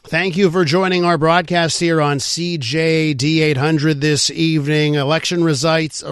Thank you for joining our broadcast here on CJD 800 this evening. Election results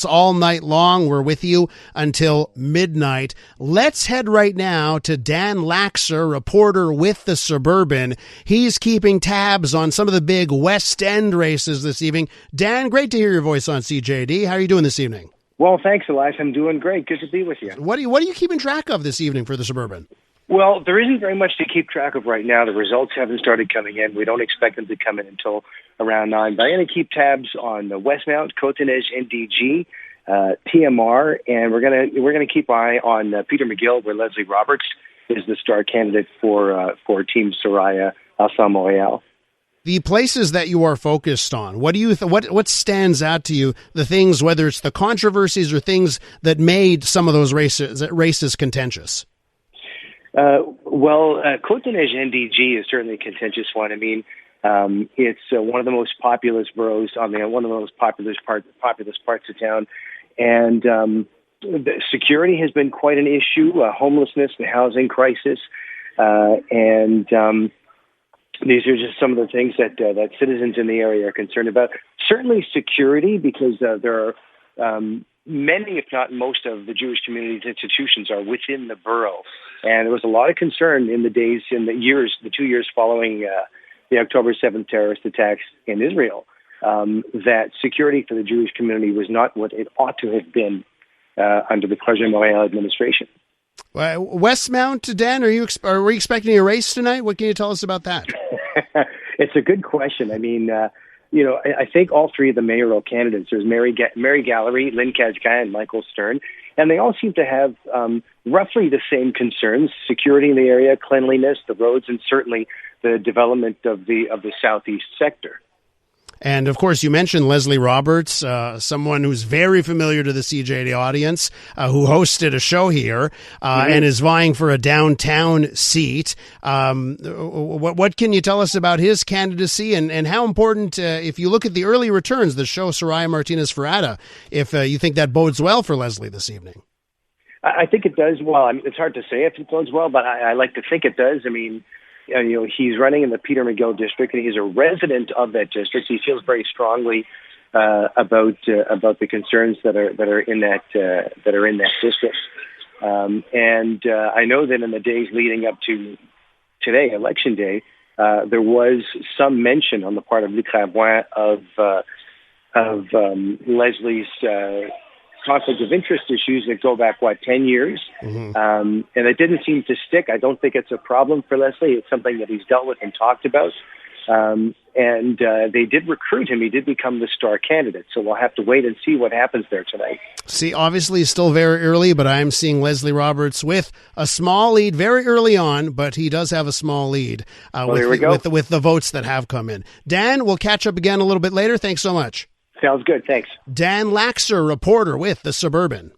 all night long. We're with you until midnight. Let's head right now to Dan Laxer, reporter with the Suburban. He's keeping tabs on some of the big West End races this evening. Dan, great to hear your voice on CJD. How are you doing this evening? Well, thanks, Elias. I'm doing great. Good to be with you. What are you keeping track of this evening for the Suburban? Well, there isn't very much to keep track of right now. The results haven't started coming in. We don't expect them to come in until around 9. But I'm going to keep tabs on the Westmount, Côte-Neige, NDG, TMR, and we're going to keep eye on Peter McGill, where Leslie Roberts is the star candidate for Team Soraya Alsan Montréal. The places that you are focused on, what do you what stands out to you? The things, whether it's the controversies or things that made some of those races contentious. Côte-Neige NDG is certainly a contentious one. I mean, it's one of the most populous boroughs one of the most populous parts of town, and the security has been quite an issue. Homelessness, the housing crisis, and these are just some of the things that citizens in the area are concerned about. Certainly, security, because there are many, if not most, of the Jewish community's institutions are within the borough. And there was a lot of concern in the 2 years following the October 7th terrorist attacks in Israel, that security for the Jewish community was not what it ought to have been under the Clergeon Montréal administration. Westmount, Dan, are we expecting a race tonight? What can you tell us about that? It's a good question. I mean, I think all three of the mayoral candidates, there's Mary Gallery, Lynn Kazka, and Michael Stern, and they all seem to have roughly the same concerns: security in the area, cleanliness, the roads, and certainly the development of the southeast sector. And, of course, you mentioned Leslie Roberts, someone who's very familiar to the CJD audience, who hosted a show here and is vying for a downtown seat. What can you tell us about his candidacy and how important, if you look at the early returns, the show Soraya Martinez-Ferrada, if you think that bodes well for Leslie this evening? I think it does well. I mean, it's hard to say if it bodes well, but I like to think it does. I mean, he's running in the Peter McGill district, and he's a resident of that district. He feels very strongly about the concerns that are in that district. I know that in the days leading up to today, Election Day, there was some mention on the part of Luc Ravoin of Leslie's conflict of interest issues that go back, 10 years? And it didn't seem to stick. I don't think it's a problem for Leslie. It's something that he's dealt with and talked about. They did recruit him. He did become the star candidate. So we'll have to wait and see what happens there tonight. See, obviously it's still very early, but I'm seeing Leslie Roberts with a small lead very early on, but he does have a small lead with the votes that have come in. Dan, we'll catch up again a little bit later. Thanks so much. Sounds good. Thanks. Dan Laxer, reporter with the Suburban.